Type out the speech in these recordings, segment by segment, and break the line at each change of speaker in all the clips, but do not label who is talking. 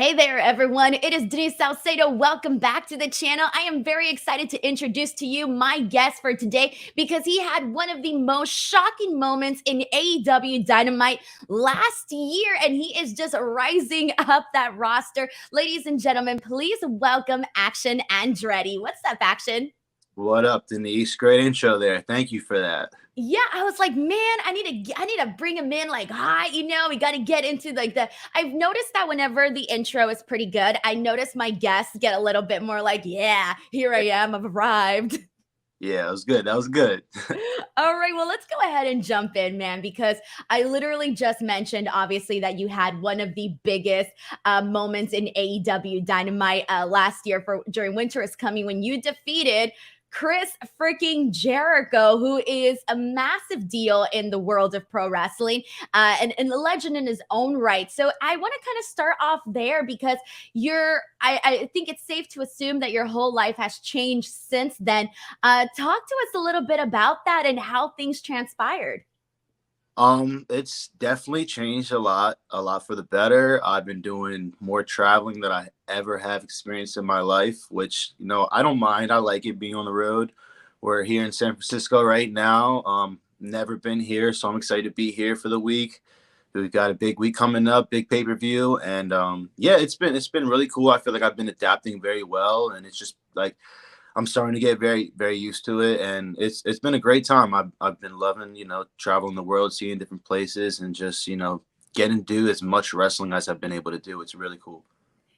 Hey there, everyone. It is Denise Salcedo. Welcome back to the channel. I am very excited to introduce to you my guest for today because he had one of the most shocking moments in AEW Dynamite last year, and he is just rising up that roster. Ladies and gentlemen, please welcome Action Andretti. What's up, Action?
What up, Denise? Great intro there. Thank you for that.
Yeah, I was like, man, I need to bring him in like hot, we got to get into like the I've noticed that whenever the intro is pretty good, I notice my guests get a little bit more like, yeah, here I am, I've arrived.
Yeah, that was good. That was good.
All right, well, let's go ahead and jump in, man, because I literally just mentioned, obviously, that you had one of the biggest moments in AEW Dynamite last year for during Winter is Coming when you defeated Chris freaking Jericho, who is a massive deal in the world of pro wrestling and a legend in his own right. So I want to kind of start off there because I think it's safe to assume that your whole life has changed since then. Talk to us a little bit about that and how things transpired.
It's definitely changed a lot for the better. I've been doing more traveling than I ever have experienced in my life, which, I don't mind. I like it being on the road. We're here in San Francisco right now. Never been here, so I'm excited to be here for the week. We've got a big week coming up, big pay-per-view, and yeah, it's been really cool. I feel like I've been adapting very well, and it's just like I'm starting to get very, very used to it, and it's been a great time. I've been loving, traveling the world, seeing different places, and just getting to do as much wrestling as I've been able to do. It's really cool.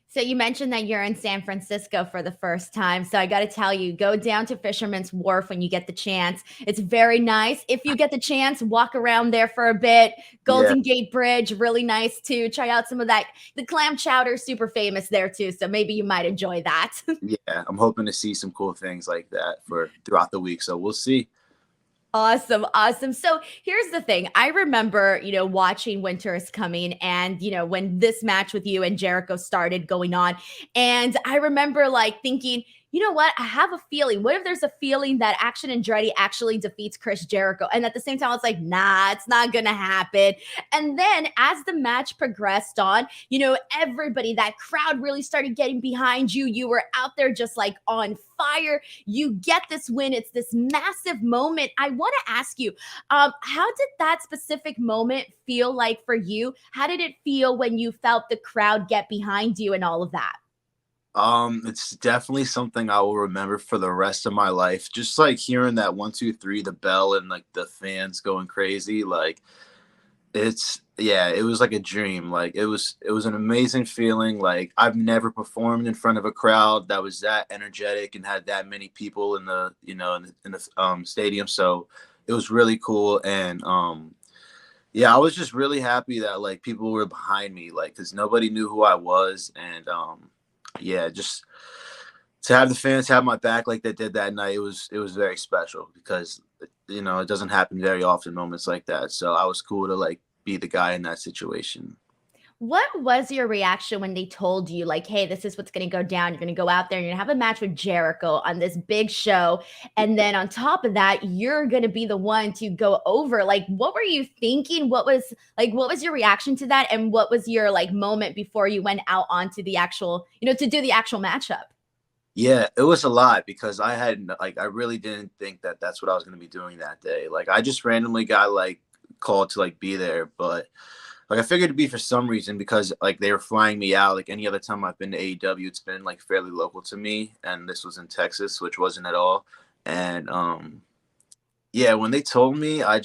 So you mentioned that you're in San Francisco for the first time. So I got to tell you, go down to Fisherman's Wharf when you get the chance. It's very nice. If you get the chance, walk around there for a bit.
Yeah,
Golden Gate Bridge, really nice too. Try out some of that. The clam chowder, super famous there too. So maybe you might enjoy that.
yeah. I'm hoping to see some cool things like that for throughout the week. So we'll see.
Awesome, awesome. So here's the thing. I remember, watching Winter is Coming and, when this match with you and Jericho started going on. And I remember like thinking, you know what? I have a feeling. What if there's a feeling that Action Andretti actually defeats Chris Jericho? And at the same time, I was like, nah, it's not going to happen. And then as the match progressed on, everybody, that crowd really started getting behind you. You were out there just like on fire. You get this win. It's this massive moment. I want to ask you, how did that specific moment feel like for you? How did it feel when you felt the crowd get behind you and all of that?
It's definitely something I will remember for the rest of my life. Just like hearing that 1, 2, 3, the bell, and like the fans going crazy. Like yeah, it was like a dream. Like it was an amazing feeling. Like I've never performed in front of a crowd that was that energetic and had that many people in the stadium. So it was really cool. And yeah, I was just really happy that like people were behind me, like because nobody knew who I was. And yeah, just to have the fans have my back like they did that night, it was very special because it doesn't happen very often, moments like that. So I was cool to like be the guy in that situation.
What was your reaction when they told you, like, hey, this is what's going to go down? You're going to go out there and you're going to have a match with Jericho on this big show. And then on top of that, you're going to be the one to go over. Like, what were you thinking? What was your reaction to that? And what was your like moment before you went out onto the actual, to do the actual matchup?
Yeah, it was a lot because I really didn't think that that's what I was going to be doing that day. Like I just randomly got like called to like be there, but like I figured it'd be for some reason because like they were flying me out. Like any other time I've been to AEW, it's been like fairly local to me, and this was in Texas, which wasn't at all. And yeah, when they told me, I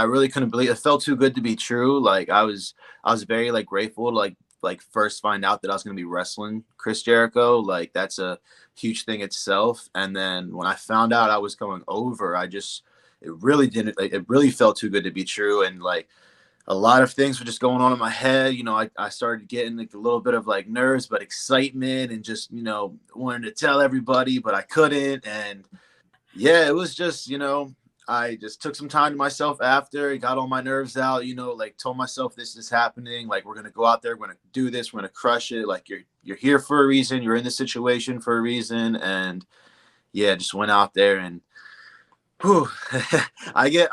really couldn't believe it. It felt too good to be true. Like I was very like grateful to like first find out that I was gonna be wrestling Chris Jericho. Like that's a huge thing itself. And then when I found out I was going over, it really didn't like it really felt too good to be true. And like a lot of things were just going on in my head. I started getting like a little bit of like nerves, but excitement and just, wanting to tell everybody, but I couldn't. And yeah, it was just, I just took some time to myself after, got all my nerves out, like told myself this is happening. Like we're gonna go out there, we're gonna do this, we're gonna crush it. Like you're here for a reason, you're in this situation for a reason. And yeah, just went out there and Whew. I get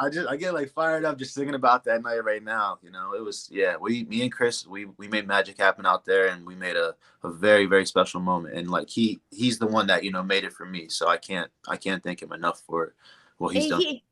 like fired up just thinking about that night right now. You know, it was, yeah, me and Chris, we made magic happen out there, and we made a very, very special moment. And like he's the one that, you know, made it for me. So I can't thank him enough for what he's done.
He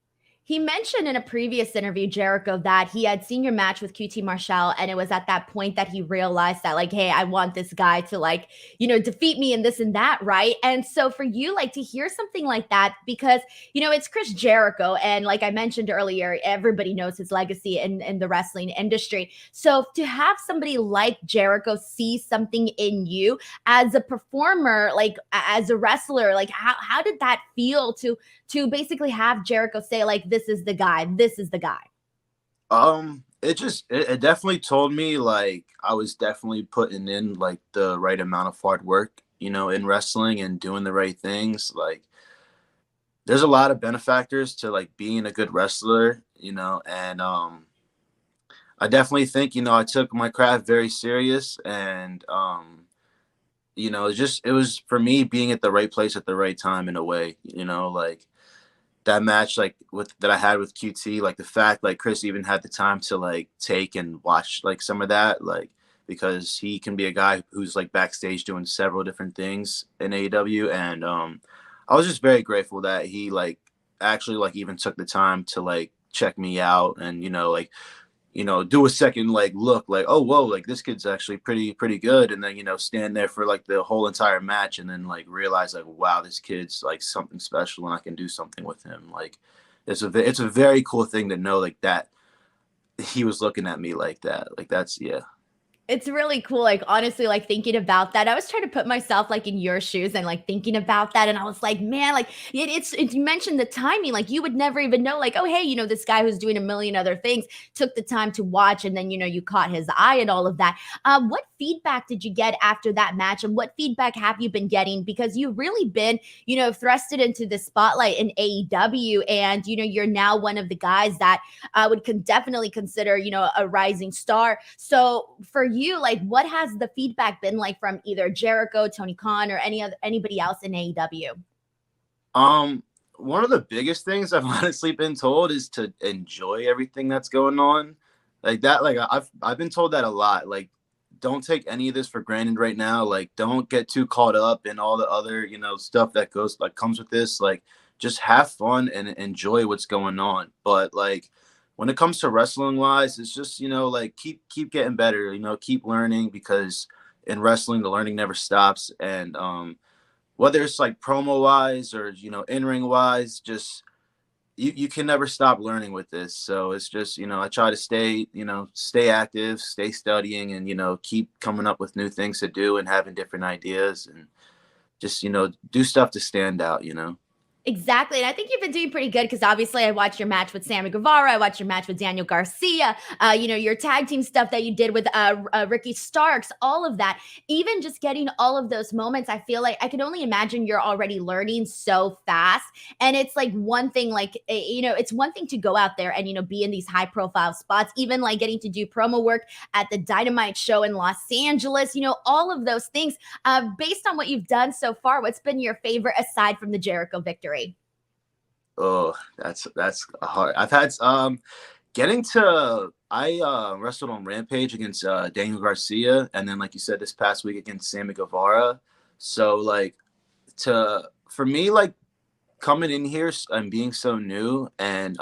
he mentioned in a previous interview, Jericho, that he had seen your match with QT Marshall, and it was at that point that he realized that, like, hey, I want this guy to, like, defeat me and this and that, right? And so for you, like, to hear something like that, because it's Chris Jericho, and like I mentioned earlier, everybody knows his legacy in the wrestling industry. So to have somebody like Jericho see something in you as a performer, like as a wrestler, like how did that feel to basically have Jericho say, like, this is the guy, this is the guy?
It definitely told me like I was definitely putting in like the right amount of hard work, you know, in wrestling and doing the right things. Like there's a lot of benefactors to like being a good wrestler, you know, and I definitely think, you know, I took my craft very serious, and you know, it was for me being at the right place at the right time in a way, you know, like that match like with that I had with QT, like the fact like Chris even had the time to like take and watch like some of that, like because he can be a guy who's like backstage doing several different things in AEW. And I was just very grateful that he like actually like even took the time to like check me out, and you know, like, you know, do a second like look like, oh whoa, like this kid's actually pretty good, and then, you know, stand there for like the whole entire match, and then like realize like, wow, this kid's like something special and I can do something with him. Like it's a very cool thing to know like that he was looking at me like that. Like that's, yeah.
It's really cool, like, honestly, like, thinking about that. I was trying to put myself, like, in your shoes and, like, thinking about that, and I was like, "Man," like, you mentioned the timing, like, you would never even know, like, "Oh, hey, this guy who's doing a million other things took the time to watch, and then, you caught his eye and all of that." What feedback did you get after that match, and what feedback have you been getting? Because you've really been, thrusted into the spotlight in AEW, and, you're now one of the guys that would definitely consider, a rising star. So for you, like, what has the feedback been like from either Jericho, Tony Khan, or anybody else in AEW?
Um, One of the biggest things I've honestly been told is to enjoy everything that's going on. Like that, like I've been told that a lot. Like, don't take any of this for granted right now. Like, don't get too caught up in all the other, you know, stuff that goes like comes with this. Like, just have fun and enjoy what's going on. But like when it comes to wrestling wise, it's just, you know, like keep getting better, you know, keep learning, because in wrestling the learning never stops. And whether it's like promo wise or, you know, in ring wise, just you can never stop learning with this. So it's just, you know, I try to stay, you know, stay active, stay studying, and, you know, keep coming up with new things to do and having different ideas, and just, you know, do stuff to stand out, you know.
Exactly. And I think you've been doing pretty good because obviously I watched your match with Sammy Guevara. I watched your match with Daniel Garcia, your tag team stuff that you did with Ricky Starks, all of that. Even just getting all of those moments, I feel like I can only imagine you're already learning so fast. And it's like one thing, like, it's one thing to go out there and, be in these high profile spots, even like getting to do promo work at the Dynamite show in Los Angeles, all of those things. Based on what you've done so far, what's been your favorite aside from the Jericho victory?
Oh, that's hard. I've had getting to I wrestled on Rampage against Daniel Garcia, and then like you said this past week against Sammy Guevara. So like to for me, like coming in here and being so new, and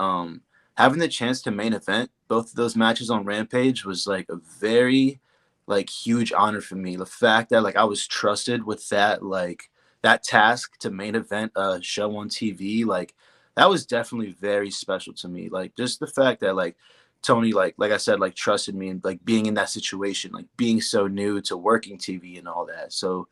having the chance to main event both of those matches on Rampage was like a very like huge honor for me. The fact that like I was trusted with that, like that task to main event a show on TV, like that was definitely very special to me. Like just the fact that like Tony, like I said, like trusted me, and like being in that situation, like being so new to working TV and all that. So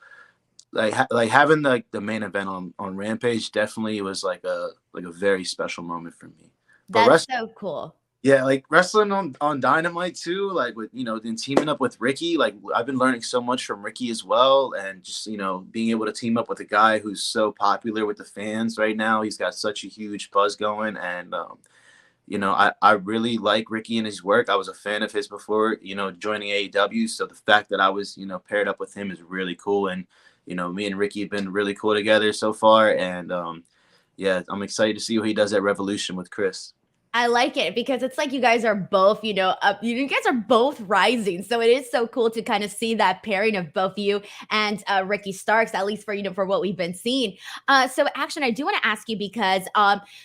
like having the main event on Rampage definitely was like a very special moment for me. But
That's so cool.
yeah, like wrestling on Dynamite too, like with, you know, then teaming up with Ricky, like I've been learning so much from Ricky as well, and just, you know, being able to team up with a guy who's so popular with the fans right now. He's got such a huge buzz going, and you know, I really like Ricky and his work. I was a fan of his before, you know, joining AEW. So the fact that I was, you know, paired up with him is really cool. And, you know, me and Ricky have been really cool together so far. And yeah, I'm excited to see what he does at Revolution with Chris.
I like it because it's like you guys are both, up. You guys are both rising, so it is so cool to kind of see that pairing of both you and Ricky Starks, at least for for what we've been seeing. So, Action, I do want to ask you because,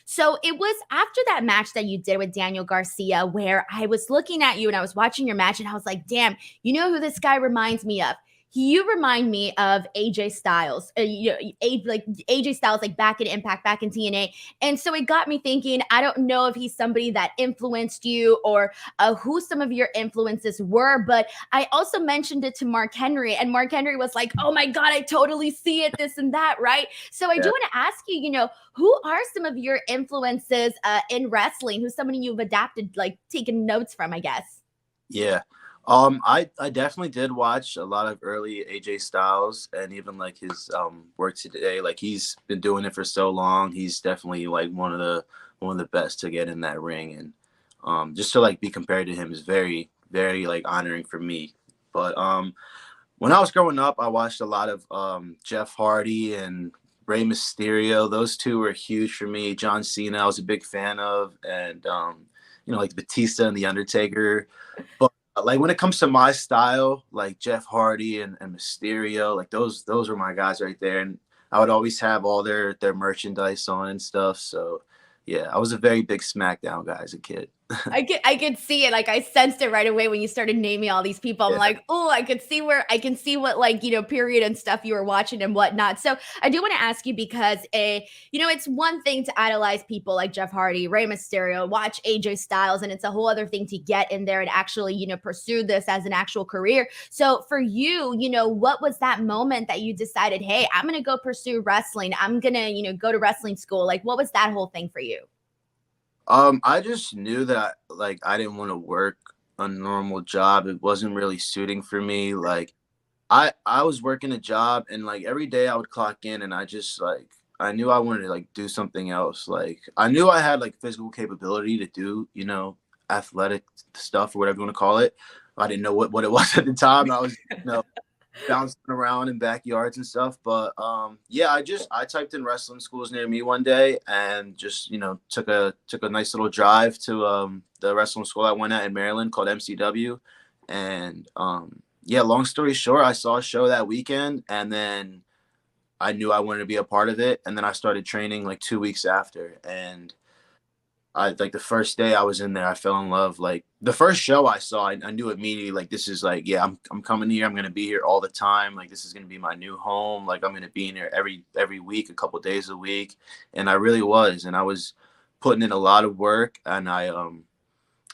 so it was after that match that you did with Daniel Garcia, where I was looking at you and I was watching your match, and I was like, damn, you know who this guy reminds me of? You remind me of AJ Styles, like AJ Styles, like back in Impact, back in TNA. And so it got me thinking, I don't know if he's somebody that influenced you or who some of your influences were, but I also mentioned it to Mark Henry, and Mark Henry was like, oh my God, I totally see it, this and that, right? So I do
Yeah.
want to ask you, who are some of your influences in wrestling? Who's somebody you've adapted, like taken notes from, I guess?
Yeah. I definitely did watch a lot of early AJ Styles and even like his work today. Like he's been doing it for so long. He's definitely like one of the best to get in that ring, and just to like be compared to him is very, very like honoring for me. But when I was growing up, I watched a lot of Jeff Hardy and Rey Mysterio. Those two were huge for me. John Cena, I was a big fan of, and like Batista and The Undertaker. But like when it comes to my style, like Jeff Hardy and Mysterio, like those were my guys right there. And I would always have all their merchandise on and stuff. So yeah, I was a very big SmackDown guy as a kid.
I could see it. Like I sensed it right away when you started naming all these people. I'm
Yeah.
like, oh, I can see what like, period and stuff you were watching and whatnot. So I do want to ask you because it's one thing to idolize people like Jeff Hardy, Rey Mysterio, watch AJ Styles, and it's a whole other thing to get in there and actually, pursue this as an actual career. So for you, what was that moment that you decided, hey, I'm gonna go pursue wrestling. I'm gonna, go to wrestling school. Like what was that whole thing for you?
I just knew that like I didn't want to work a normal job. It wasn't really suiting for me. Like I was working a job and like every day I would clock in and I just like I knew I wanted to like do something else. Like I knew I had like physical capability to do, athletic stuff or whatever you want to call it. I didn't know what it was at the time. I was, bouncing around in backyards and stuff. But yeah, I typed in wrestling schools near me one day and just took a nice little drive to the wrestling school I went at in Maryland called MCW, and yeah, long story short, I saw a show that weekend and then I knew I wanted to be a part of it, and then I started training like 2 weeks after. And I like the first day I was in there, I fell in love. Like the first show I saw, I knew immediately, like, this is like, yeah, I'm coming here. I'm gonna be here all the time. Like this is gonna be my new home. Like I'm gonna be in here every week, a couple days a week. And I really was. And I was putting in a lot of work, and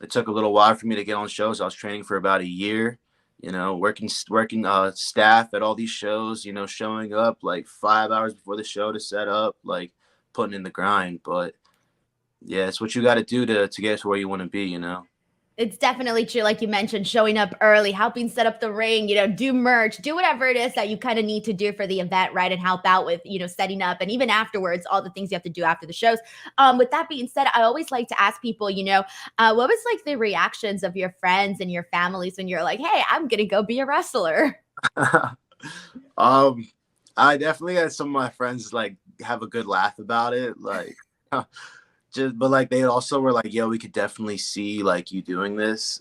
it took a little while for me to get on shows. I was training for about a year, working staff at all these shows, showing up like 5 hours before the show to set up, like putting in the grind. But yeah, it's what you got to do to get to where you want to be.
It's definitely true. Like you mentioned, showing up early, helping set up the ring, do merch, do whatever it is that you kind of need to do for the event, right? And help out with, setting up and even afterwards, all the things you have to do after the shows. With that being said, I always like to ask people, what was like the reactions of your friends and your families when you're like, hey, I'm going to go be a wrestler?
um, I definitely had some of my friends like have a good laugh about it, like but like they also were like, "Yo, we could definitely see like you doing this."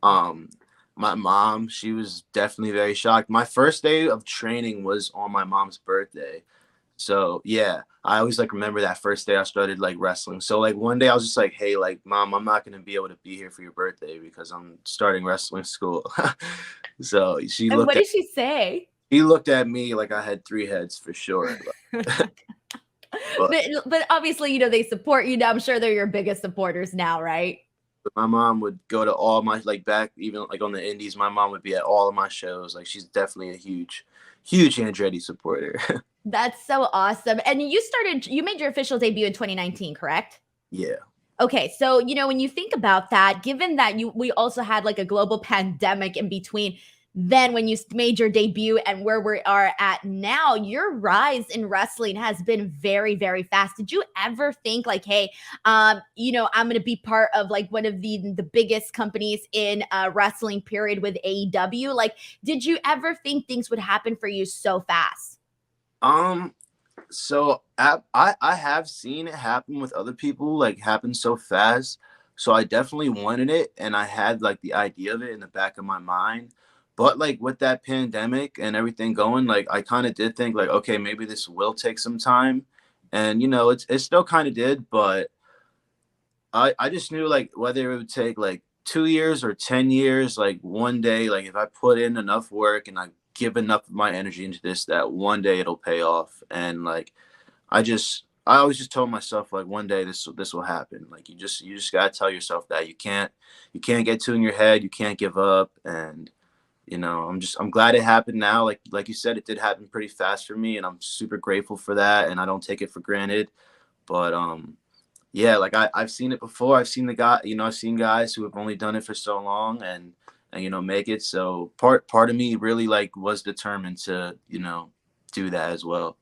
Um, my mom, she was definitely very shocked. My first day of training was on my mom's birthday. So yeah, I always like remember that first day I started like wrestling. So like one day I was just like, hey, like mom, I'm not gonna be able to be here for your birthday because I'm starting wrestling school. So
And what did she say?
she looked at me like I had three heads for sure. But
But obviously, they support you now. I'm sure they're your biggest supporters now, right?
my mom would go to all my like back even like on the indies. My mom would be at all of my shows. Like she's definitely a huge Andretti supporter.
That's so awesome. And you made your official debut in 2019, correct?
Yeah.
Okay, so when you think about that, given that we also had like a global pandemic in between, then when you made your debut and where we are at now, your rise in wrestling has been very, very fast. Did you ever think like, hey, I'm going to be part of like one of the biggest companies in wrestling period with AEW? Like, did you ever think things would happen for you so fast?
Um, So I have seen it happen with other people, like happen so fast. So I definitely wanted it, and I had like the idea of it in the back of my mind. But like with that pandemic and everything going, like I kind of did think like, okay, maybe this will take some time, and it still kind of did, but I just knew like whether it would take like 2 years or 10 years, like one day, like if I put in enough work and I give enough of my energy into this, that one day it'll pay off, and like I always just told myself like one day this will happen. Like you just gotta tell yourself that you can't get too in your head. You can't give up. And I'm glad it happened now. Like you said, it did happen pretty fast for me, and I'm super grateful for that. And I don't take it for granted. But yeah, like I've seen it before. I've seen guys who have only done it for so long and make it. So part of me really like was determined to do that as well.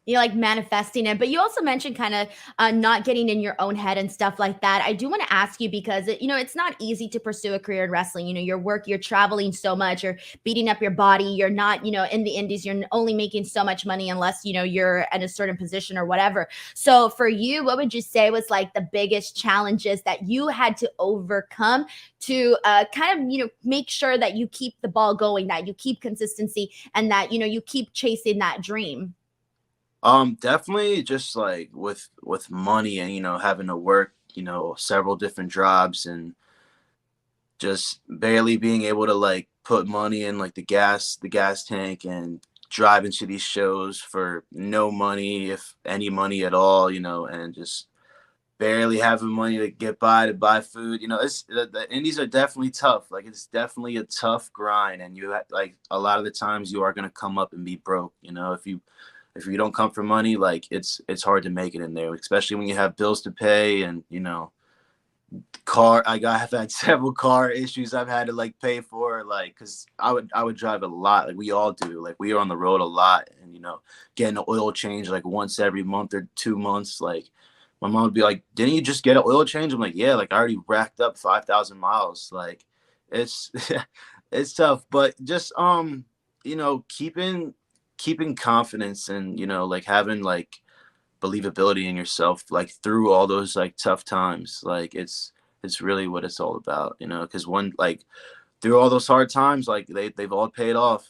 You like manifesting it, but you also mentioned kind of not getting in your own head and stuff like that. I do want to ask you because it's not easy to pursue a career in wrestling. Your work, you're traveling so much, you're beating up your body, you're not in the indies, you're only making so much money unless you're at a certain position or whatever. So for you, what would you say was like the biggest challenges that you had to overcome to kind of make sure that you keep the ball going, that you keep consistency, and that you keep chasing that dream?
Definitely just like with money and having to work, several different jobs and just barely being able to like put money in like the gas tank and drive into these shows for no money, if any money at all, and just barely having money to get by to buy food. It's the indies are definitely tough. Like it's definitely a tough grind, and like a lot of the times you are gonna come up and be broke. If you don't come for money, like it's hard to make it in there, especially when you have bills to pay and I've had several car issues I've had to like pay for, like because I would drive a lot, like we all do, like we are on the road a lot, and getting an oil change like once every month or 2 months, like my mom would be like, didn't you just get an oil change? I'm like, yeah, like I already racked up 5,000 miles. Like it's it's tough, but just keeping confidence and like having like believability in yourself like through all those like tough times, like it's really what it's all about, because one like through all those hard times, like they've all paid off.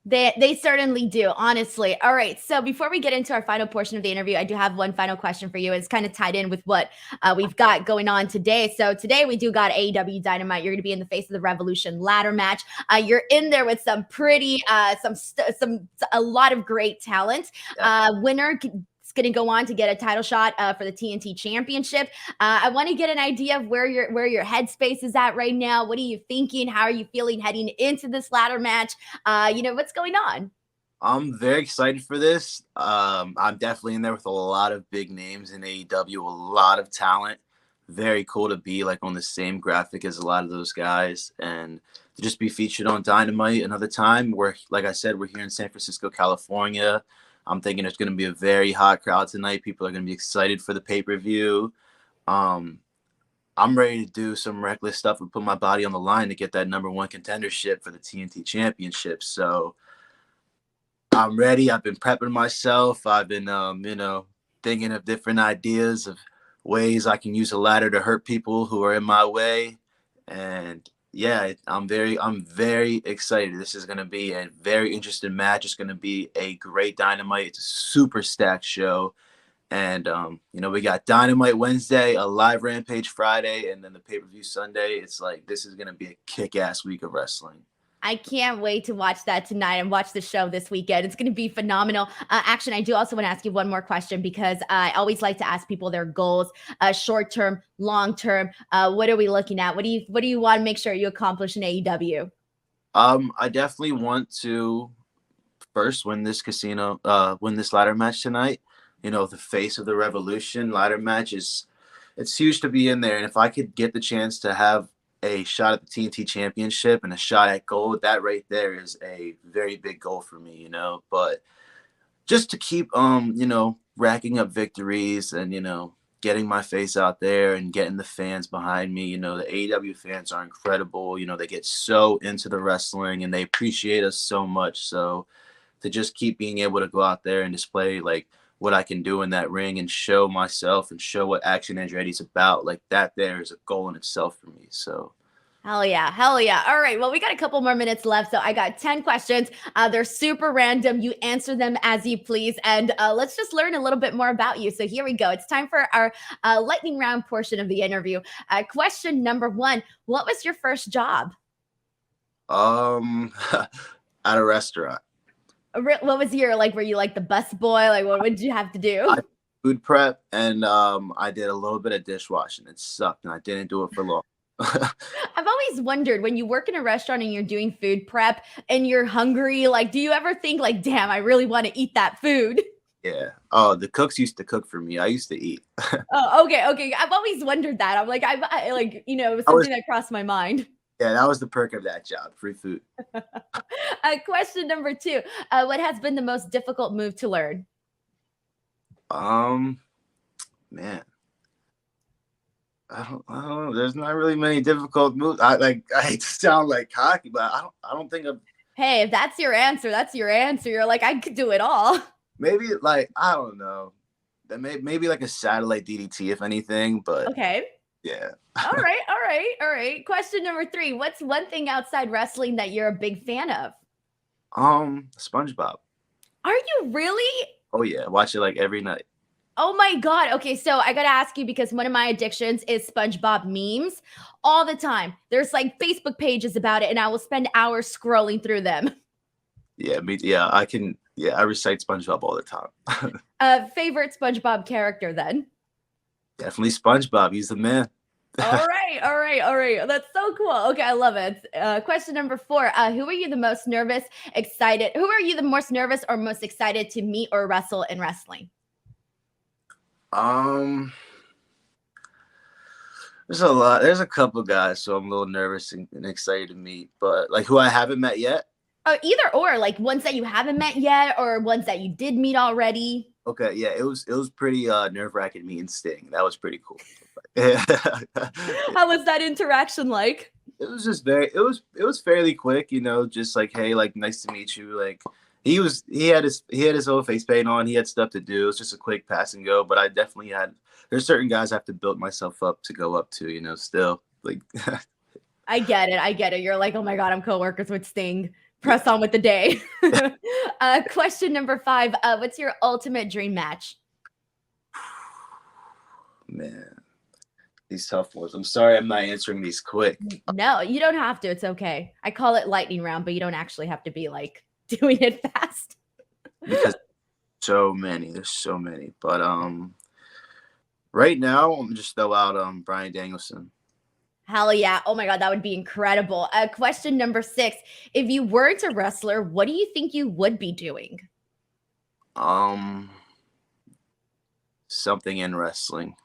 They certainly do, honestly. All right. So before we get into our final portion of the interview, I do have one final question for you. It's kind of tied in with what we've got going on today. So today we do got AEW Dynamite. You're going to be in the Face of the Revolution ladder match. You're in there with some pretty, a lot of great talent. Winner is going to go on to get a title shot for the TNT Championship. I want to get an idea of where your headspace is at right now. What are you thinking? How are you feeling heading into this ladder match? What's going on?
I'm very excited for this. I'm definitely in there with a lot of big names in AEW, a lot of talent. Very cool to be like on the same graphic as a lot of those guys, and to just be featured on Dynamite another time. Where, like I said, we're here in San Francisco, California. I'm thinking it's going to be a very hot crowd tonight. People are going to be excited for the pay-per-view. Um, I'm ready to do some reckless stuff and put my body on the line to get that number one contendership for the TNT Championship. So I'm ready. I've been prepping myself. I've been, thinking of different ideas of ways I can use a ladder to hurt people who are in my way. And yeah, I'm very excited. This is going to be a very interesting match. It's going to be a great Dynamite. It's a super stacked show. And, we got Dynamite Wednesday, a live Rampage Friday, and then the pay-per-view Sunday. It's like, this is going to be a kick-ass week of wrestling.
I can't wait to watch that tonight and watch the show this weekend. It's going to be phenomenal. Action, I do also want to ask you one more question because I always like to ask people their goals, short term, long term. What are we looking at? What do you want to make sure you accomplish in AEW?
I definitely want to first win this ladder match tonight. The Face of the Revolution ladder match it's huge to be in there. And if I could get the chance to have a shot at the TNT Championship and a shot at gold, that right there is a very big goal for me. But just to keep racking up victories and getting my face out there and getting the fans behind me. The AEW fans are incredible. They get so into the wrestling and they appreciate us so much. So to just keep being able to go out there and display like what I can do in that ring and show myself and show what Action Andretti's about. Like that there is a goal in itself for me. So
Hell yeah. Hell yeah. All right. Well, we got a couple more minutes left. So I got 10 questions. They're super random. You answer them as you please. And let's just learn a little bit more about you. So here we go. It's time for our lightning round portion of the interview. Question number 1. What was your first job?
at a restaurant.
What was your, like, were you like the bus boy? Like, what did you have to do?
Food prep, and I did a little bit of dishwashing. It sucked, and I didn't do it for long.
I've always wondered, when you work in a restaurant and you're doing food prep and you're hungry, like, do you ever think like, damn, I really want to eat that food?
Yeah. Oh, the cooks used to cook for me. I used to eat.
Oh, okay. Okay. I've always wondered that. I'm like, I like, you know, it was something that crossed my mind.
Yeah, that was the perk of that job, free food.
Question number 2. What has been the most difficult move to learn?
Man. I don't know. There's not really many difficult moves. I hate to sound like cocky, but I don't think I've.
Hey, if that's your answer, that's your answer. You're like, I could do it all.
Maybe like, I don't know. Maybe like a satellite DDT, if anything, but
okay.
Yeah.
All right. Question number 3. What's one thing outside wrestling that you're a big fan of?
SpongeBob.
Are you really?
Oh yeah, watch it like every night.
Oh my God. Okay, so I gotta ask you, because one of my addictions is SpongeBob memes all the time. There's like Facebook pages about it, and I will spend hours scrolling through them.
Yeah, I can. Yeah, I recite SpongeBob all the time.
Favorite SpongeBob character then?
Definitely SpongeBob. He's the man.
All right. That's so cool. Okay, I love it. Question number 4. Who are you the most nervous, excited? Who are you the most nervous or most excited to meet or wrestle in wrestling?
There's a lot. There's a couple guys, so I'm a little nervous and excited to meet. But like, who I haven't met yet.
Either or, like ones that you haven't met yet, or ones that you did meet already.
Okay, yeah, it was pretty nerve-wracking meeting Sting. That was pretty cool.
How was that interaction like?
It was just it was fairly quick, you know, just like, hey, like, nice to meet you. Like, he had his whole face paint on, he had stuff to do. It was just a quick pass and go, but I definitely there's certain guys I have to build myself up to go up to, you know, still. Like
I get it. You're like, oh my God, I'm co-workers with Sting. Press on with the day. Question number 5. What's your ultimate dream match?
Man, these tough ones. I'm sorry I'm not answering these quick.
No, you don't have to. It's okay. I call it lightning round, but you don't actually have to be like doing it fast.
Because there's so many. But right now I'm just throw out Bryan Danielson.
Hell yeah. Oh my God, that would be incredible. Question number 6. If you weren't a wrestler, what do you think you would be doing?
Something in wrestling.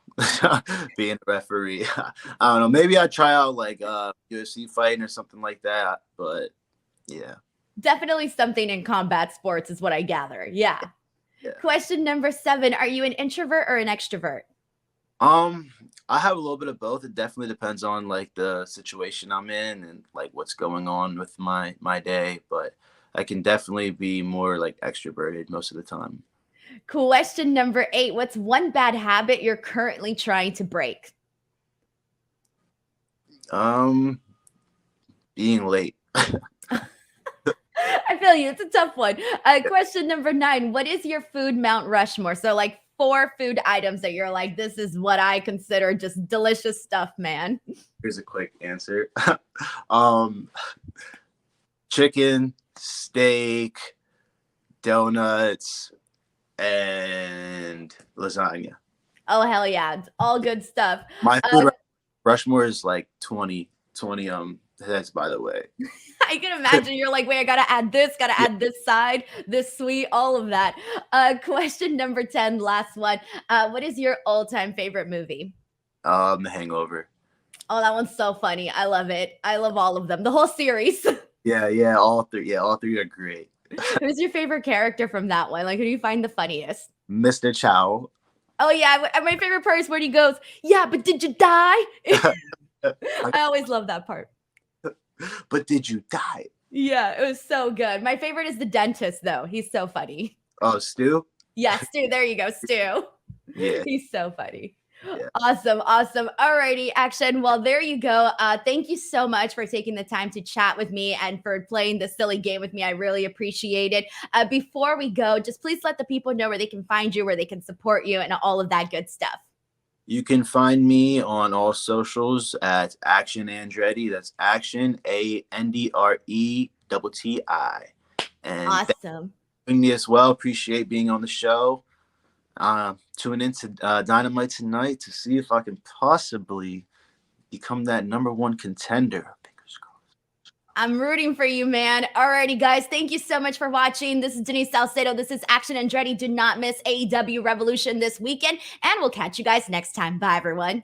Being a referee. I don't know. Maybe I'd try out like UFC fighting or something like that. But yeah.
Definitely something in combat sports is what I gather. Yeah. Question number 7. Are you an introvert or an extrovert?
I have a little bit of both. It definitely depends on like the situation I'm in and like what's going on with my day, but I can definitely be more like extroverted most of the time.
Question number 8. What's one bad habit you're currently trying to break?
Being late.
I feel you. It's a tough one. Question number 9. What is your food Mount Rushmore? So like 4 food items that you're like, this is what I consider just delicious stuff, man.
Here's a quick answer. Chicken, steak, donuts, and lasagna.
Oh, hell yeah. It's all good stuff.
My food Rushmore is like 20 heads, by the way.
I can imagine you're like, wait, I gotta add this, add this side, this sweet, all of that. Question number 10, last one. What is your all-time favorite movie?
The Hangover.
Oh, that one's so funny. I love it. I love all of them. The whole series.
Yeah, all three. Yeah, all three are great.
Who's your favorite character from that one? Like, who do you find the funniest?
Mr. Chow.
Oh yeah, my favorite part is when he goes, yeah, but did you die? I always love that part.
But did you die?
Yeah, it was so good. My favorite is the dentist, though. He's so funny.
Oh, Stu?
Yes, Stu. There you go, Stu.
Yeah,
He's so funny.
yeah.
Awesome, awesome. Alrighty, Action. Well, there you go. Thank you so much for taking the time to chat with me and for playing this silly game with me. I really appreciate it. Before we go, just please let the people know where they can find you, where they can support you, and all of that good stuff.
You can find me on all socials at Action Andretti. That's Action ANDRETTI. And thank you
Awesome.
for having me as well. Appreciate being on the show. Tune into Dynamite tonight to see if I can possibly become that #1 contender. Fingers crossed.
I'm rooting for you, man. Alrighty, guys. Thank you so much for watching. This is Denise Salcedo. This is Action Andretti. Do not miss AEW Revolution this weekend, and we'll catch you guys next time. Bye, everyone.